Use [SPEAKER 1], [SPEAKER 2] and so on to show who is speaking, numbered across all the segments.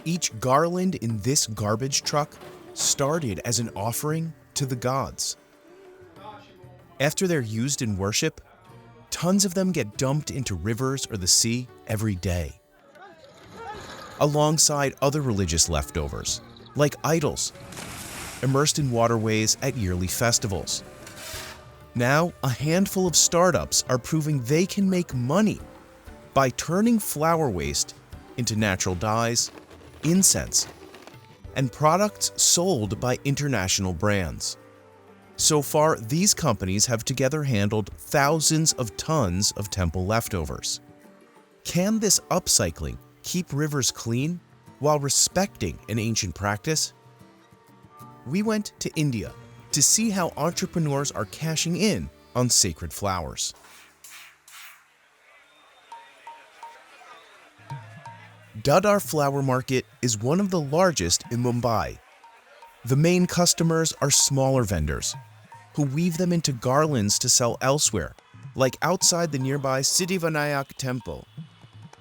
[SPEAKER 1] Each garland in this garbage truck started as an offering to the gods. After they're used in worship, tons of them get dumped into rivers or the sea every day, alongside other religious leftovers, like idols, immersed in waterways at yearly festivals. Now, a handful of startups are proving they can make money by turning flower waste into natural dyes, incense, and products sold by international brands. So far, these companies have together handled thousands of tons of temple leftovers. Can this upcycling keep rivers clean while respecting an ancient practice? We went to India to see how entrepreneurs are cashing in on sacred flowers. Dadar Flower Market is one of the largest in Mumbai. The main customers are smaller vendors who weave them into garlands to sell elsewhere, like outside the nearby Siddhivinayak temple.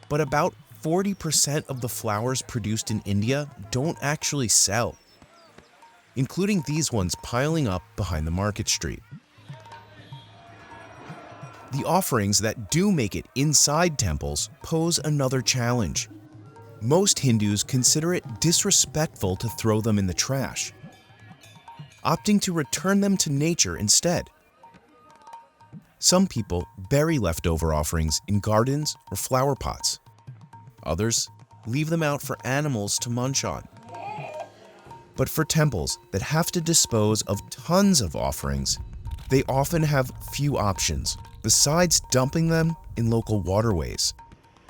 [SPEAKER 1] But about 40% of the flowers produced in India don't actually sell, including these ones piling up behind the market street. The offerings that do make it inside temples pose another challenge. Most Hindus consider it disrespectful to throw them in the trash, opting to return them to nature instead. Some people bury leftover offerings in gardens or flower pots. Others leave them out for animals to munch on. But for temples that have to dispose of tons of offerings, they often have few options besides dumping them in local waterways,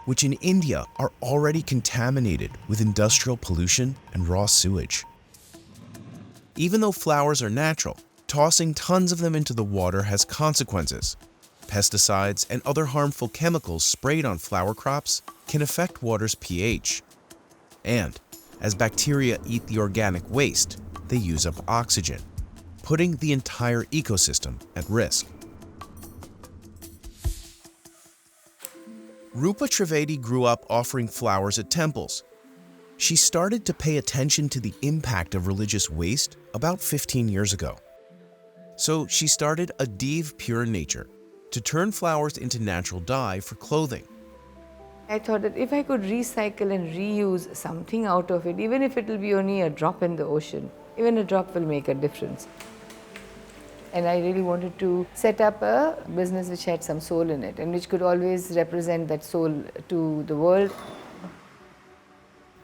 [SPEAKER 1] which in India are already contaminated with industrial pollution and raw sewage. Even though flowers are natural, tossing tons of them into the water has consequences. Pesticides and other harmful chemicals sprayed on flower crops can affect water's pH. And as bacteria eat the organic waste, they use up oxygen, putting the entire ecosystem at risk. Rupa Trivedi grew up offering flowers at temples. She started to pay attention to the impact of religious waste about 15 years ago. So she started a Dev Pure Nature to turn flowers into natural dye for clothing.
[SPEAKER 2] I thought that if I could recycle and reuse something out of it, even if it will be only a drop in the ocean, even a drop will make a difference. And I really wanted to set up a business which had some soul in it and which could always represent that soul to the world.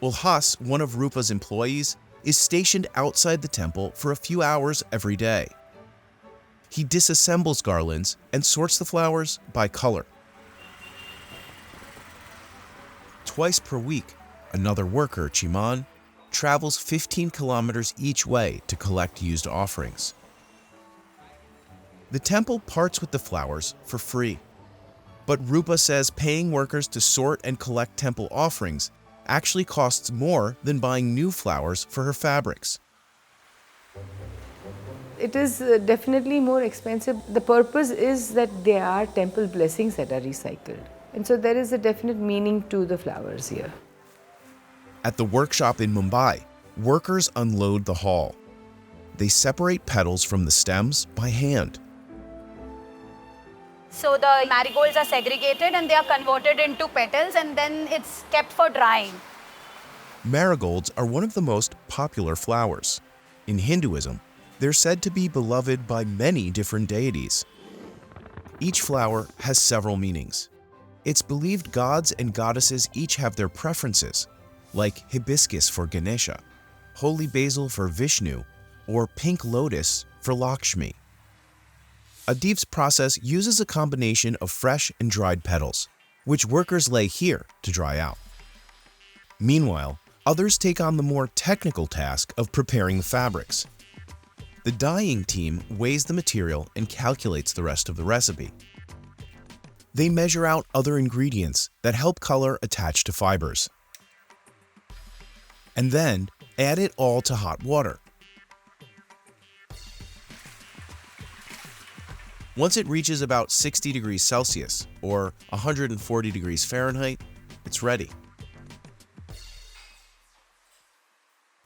[SPEAKER 1] Ulhas, one of Rupa's employees, is stationed outside the temple for a few hours every day. He disassembles garlands and sorts the flowers by color. Twice per week, another worker, Chiman, travels 15 kilometers each way to collect used offerings. The temple parts with the flowers for free, but Rupa says paying workers to sort and collect temple offerings actually costs more than buying new flowers for her fabrics.
[SPEAKER 2] It is definitely more expensive. The purpose is that they are temple blessings that are recycled. And so there is a definite meaning to the flowers here.
[SPEAKER 1] At the workshop in Mumbai, workers unload the hall. They separate petals from the stems by hand.
[SPEAKER 3] So the marigolds are segregated and they are converted into petals and then it's kept for drying.
[SPEAKER 1] Marigolds are one of the most popular flowers. In Hinduism, they're said to be beloved by many different deities. Each flower has several meanings. It's believed gods and goddesses each have their preferences, like hibiscus for Ganesha, holy basil for Vishnu, or pink lotus for Lakshmi. A Dev's process uses a combination of fresh and dried petals, which workers lay here to dry out. Meanwhile, others take on the more technical task of preparing the fabrics. The dyeing team weighs the material and calculates the rest of the recipe. They measure out other ingredients that help color attach to fibers, and then add it all to hot water. Once it reaches about 60 degrees Celsius or 140 degrees Fahrenheit, it's ready.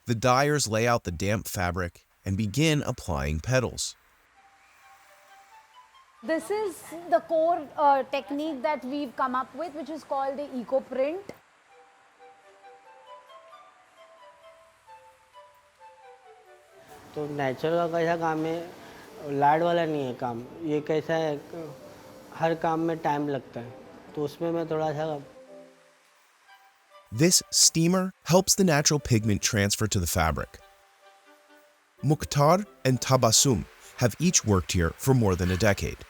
[SPEAKER 1] The dyers lay out the damp fabric and begin applying petals.
[SPEAKER 3] This is the core technique that we've come up with, which is called the eco print.
[SPEAKER 4] तो natural का कैसा काम है, लाड वाला नहीं है काम, ये कैसा है, हर काम में टाइम लगता है, तो उसमें मैं थोड़ा सा.
[SPEAKER 1] This steamer helps the natural pigment transfer to the fabric. Mukhtar and Tabassum have each worked here for more than a decade.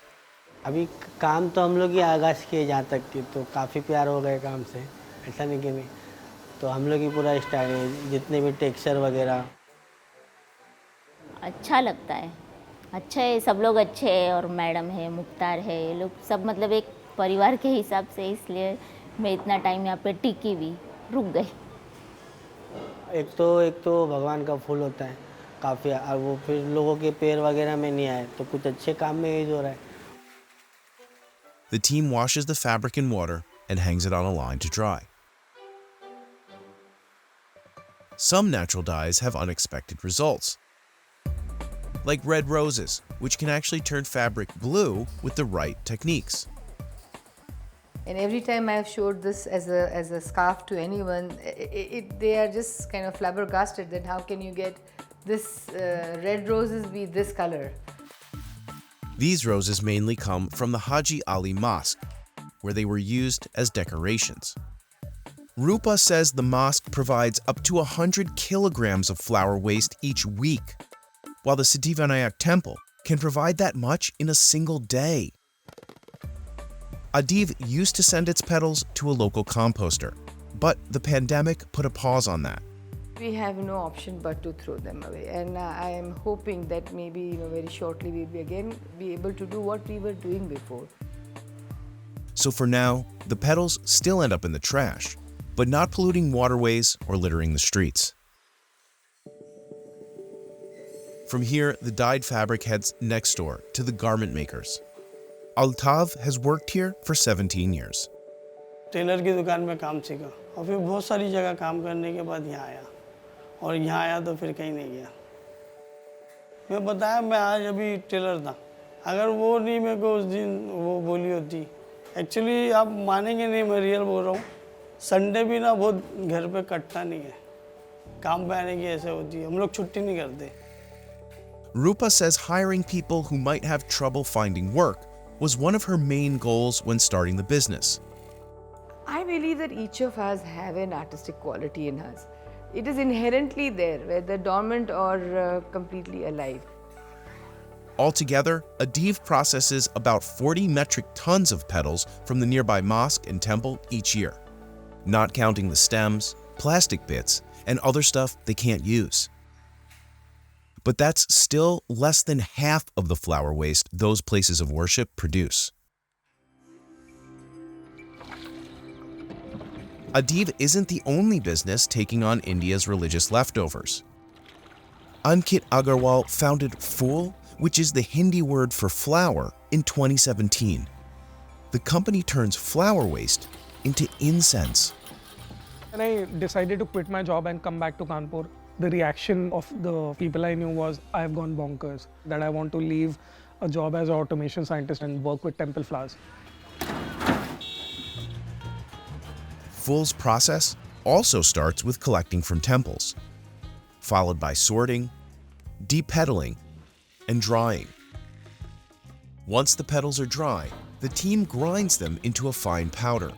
[SPEAKER 4] अभी काम तो हम लोग ही आगाज़ किए जहाँ तक कि, तो काफ़ी प्यार हो गए काम से, ऐसा नहीं कि नहीं, तो हम लोग ही पूरा स्टाइल, जितने भी टेक्सचर वगैरह.
[SPEAKER 5] अच्छा लगता है, अच्छा है, सब लोग अच्छे हैं और मैडम है, मुख्तार है, ये लोग सब मतलब एक परिवार के हिसाब से, इसलिए मैं इतना टाइम यहाँ पे टिकी भी, रुक गई.
[SPEAKER 4] एक तो भगवान का फूल होता है काफ़ी, और वो फिर लोगों के पैर वगैरह में नहीं आए, तो कुछ अच्छे काम में यूज़ हो रहा है.
[SPEAKER 1] The team washes the fabric in water and hangs it on a line to dry. Some natural dyes have unexpected results, like red roses, which can actually turn fabric blue with the right techniques.
[SPEAKER 2] And every time I've showed this as a scarf to anyone, they are just kind of flabbergasted that how can you get this red roses be this color.
[SPEAKER 1] These roses mainly come from the Haji Ali Mosque, where they were used as decorations. Rupa says the mosque provides up to 100 kilograms of flower waste each week, while the Siddhivinayak temple can provide that much in a single day. Adiv used to send its petals to a local composter, but the pandemic put a pause on that.
[SPEAKER 2] We have no option but to throw them away, and I am hoping that maybe very shortly we'll be able to do what we were doing before.
[SPEAKER 1] So for now, the petals still end up in the trash, but not polluting waterways or littering the streets. From here, the dyed fabric heads next door to the garment makers. Altav has worked here for 17 years.
[SPEAKER 6] Taylor की दुकान में काम सीखा और फिर बहुत सारी जगह काम करने के बाद यहाँ आया, और यहाँ आया तो फिर कहीं नहीं गया. मैं बताया मैं आज अभी टेलर था, अगर वो नहीं मेरे को उस दिन वो बोली होती, एक्चुअली आप मानेंगे नहीं, मैं रियल बोल रहा हूँ, संडे भी ना बहुत घर पे कटता नहीं है, काम पे आने की ऐसे होती है, हम लोग छुट्टी नहीं करते.
[SPEAKER 1] Rupa says hiring people who might have trouble finding work was one of her main goals when starting the business.
[SPEAKER 2] I believe that each of us have an artistic quality in us. It is inherently there, whether dormant or completely alive.
[SPEAKER 1] Altogether, Adiv processes about 40 metric tons of petals from the nearby mosque and temple each year, not counting the stems, plastic bits, and other stuff they can't use. But that's still less than half of the flower waste those places of worship produce. Adiv isn't the only business taking on India's religious leftovers. Ankit Agarwal founded Fool, which is the Hindi word for flower, in 2017. The company turns flower waste into incense.
[SPEAKER 7] When I decided to quit my job and come back to Kanpur, the reaction of the people I knew was, I have gone bonkers, that I want to leave a job as an automation scientist and work with temple flowers.
[SPEAKER 1] Fool's process also starts with collecting from temples, followed by sorting, depettaling, and drying. Once the petals are dry, the team grinds them into a fine powder.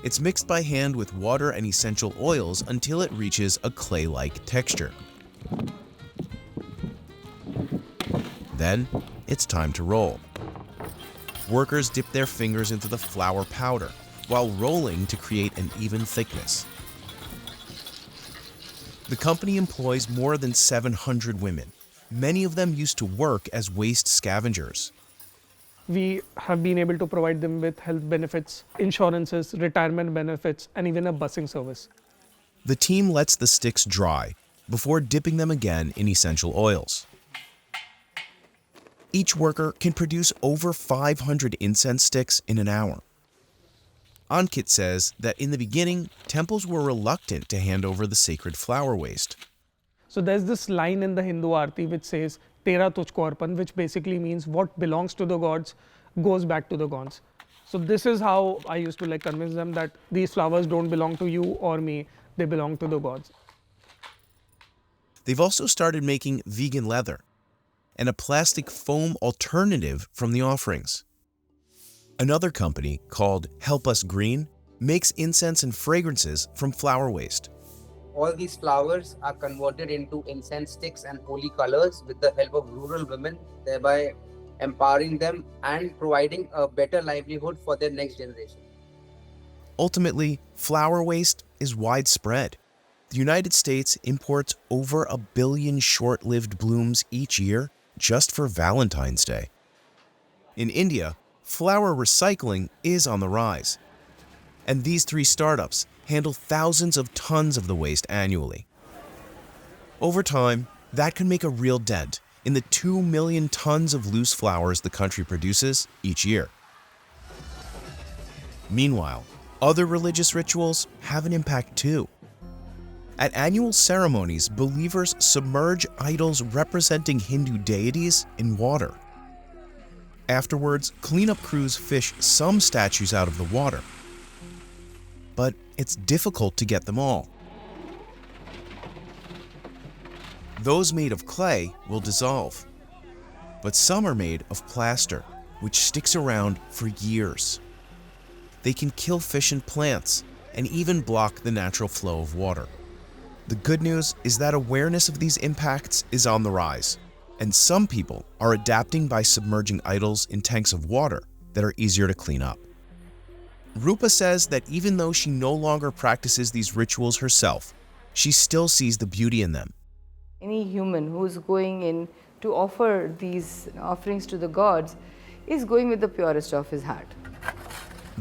[SPEAKER 1] It's mixed by hand with water and essential oils until it reaches a clay-like texture. Then, it's time to roll. Workers dip their fingers into the flour powder while rolling to create an even thickness. The company employs more than 700 women. Many of them used to work as waste scavengers.
[SPEAKER 7] We have been able to provide them with health benefits, insurances, retirement benefits, and even a busing service.
[SPEAKER 1] The team lets the sticks dry before dipping them again in essential oils. Each worker can produce over 500 incense sticks in an hour. Ankit says that in the beginning, temples were reluctant to hand over the sacred flower waste.
[SPEAKER 7] So there's this line in the Hindu Aarti which says, Tera tujhko arpan, which basically means what belongs to the gods goes back to the gods. So this is how I used to like convince them that these flowers don't belong to you or me, they belong to the gods.
[SPEAKER 1] They've also started making vegan leather and a plastic foam alternative from the offerings. Another company called Help Us Green makes incense and fragrances from flower waste.
[SPEAKER 8] All these flowers are converted into incense sticks and holy colors with the help of rural women, thereby empowering them and providing a better livelihood for their next generation.
[SPEAKER 1] Ultimately, flower waste is widespread. The United States imports over 1 billion short-lived blooms each year just for Valentine's Day. In India, flower recycling is on the rise, and these 3 startups handle thousands of tons of the waste annually. Over time, that can make a real dent in the 2 million tons of loose flowers the country produces each year. Meanwhile, other religious rituals have an impact too. At annual ceremonies, believers submerge idols representing Hindu deities in water. Afterwards, cleanup crews fish some statues out of the water. But it's difficult to get them all. Those made of clay will dissolve, but some are made of plaster, which sticks around for years. They can kill fish and plants, and even block the natural flow of water. The good news is that awareness of these impacts is on the rise, and some people are adapting by submerging idols in tanks of water that are easier to clean up. Rupa says that even though she no longer practices these rituals herself, she still sees the beauty in them.
[SPEAKER 2] Any human who's going in to offer these offerings to the gods is going with the purest of his heart.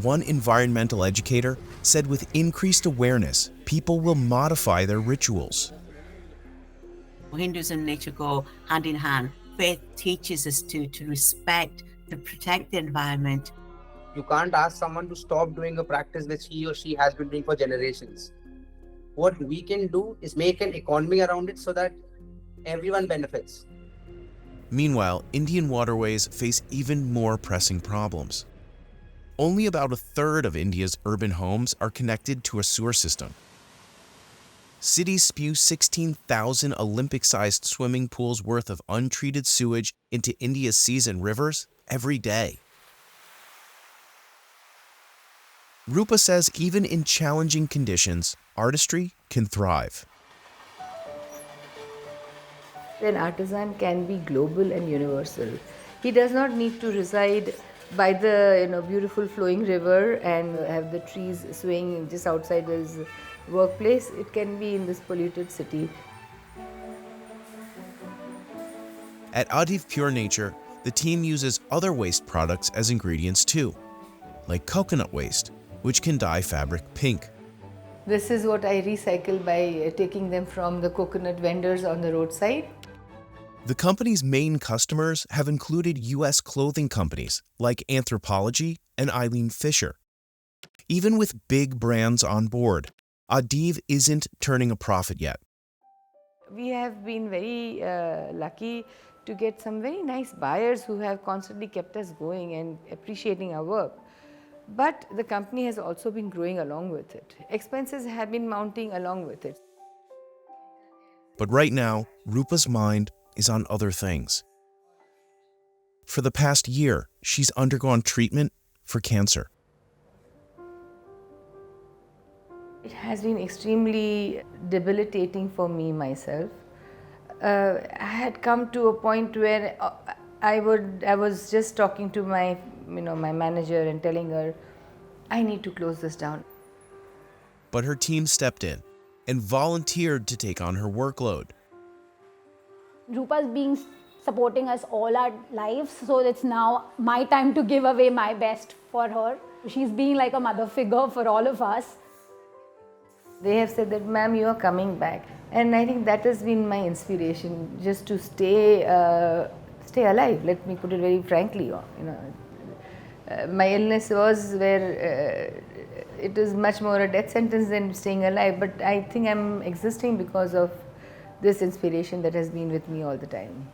[SPEAKER 1] One environmental educator said with increased awareness, people will modify their rituals.
[SPEAKER 9] Hindus and nature go hand in hand. Faith teaches us to respect, to protect the environment.
[SPEAKER 8] You can't ask someone to stop doing a practice which he or she has been doing for generations. What we can do is make an economy around it so that everyone benefits.
[SPEAKER 1] Meanwhile, Indian waterways face even more pressing problems. Only about 1/3 of India's urban homes are connected to a sewer system. Cities spew 16,000 Olympic-sized swimming pools worth of untreated sewage into India's seas and rivers every day. Rupa says even in challenging conditions, artistry can thrive.
[SPEAKER 2] An artisan can be global and universal. He does not need to reside by the beautiful flowing river and have the trees swaying just outside his workplace. It can be in this polluted city.
[SPEAKER 1] At Adiv Pure Nature, the team uses other waste products as ingredients too, like coconut waste, which can dye fabric pink.
[SPEAKER 2] This is what I recycle by taking them from the coconut vendors on the roadside.
[SPEAKER 1] The company's main customers have included U.S. clothing companies like Anthropologie and Eileen Fisher. Even with big brands on board, Adiv isn't turning a profit yet.
[SPEAKER 2] We have been very lucky to get some very nice buyers who have constantly kept us going and appreciating our work. But the company has also been growing along with it. Expenses have been mounting along with it.
[SPEAKER 1] But right now, Rupa's mind is on other things. For the past year, she's undergone treatment for cancer.
[SPEAKER 2] It has been extremely debilitating for me myself. I had come to a point where I was just talking to my manager and telling her, I need to close this down.
[SPEAKER 1] But her team stepped in and volunteered to take on her workload.
[SPEAKER 3] Rupa's been supporting us all our lives, so it's now my time to give away my best for her. She's being like a mother figure for all of us.
[SPEAKER 2] They have said that, ma'am, you are coming back. And I think that has been my inspiration, just to stay alive. Let me put it very frankly. My illness was where it is much more a death sentence than staying alive. But I think I'm existing because of this inspiration that has been with me all the time.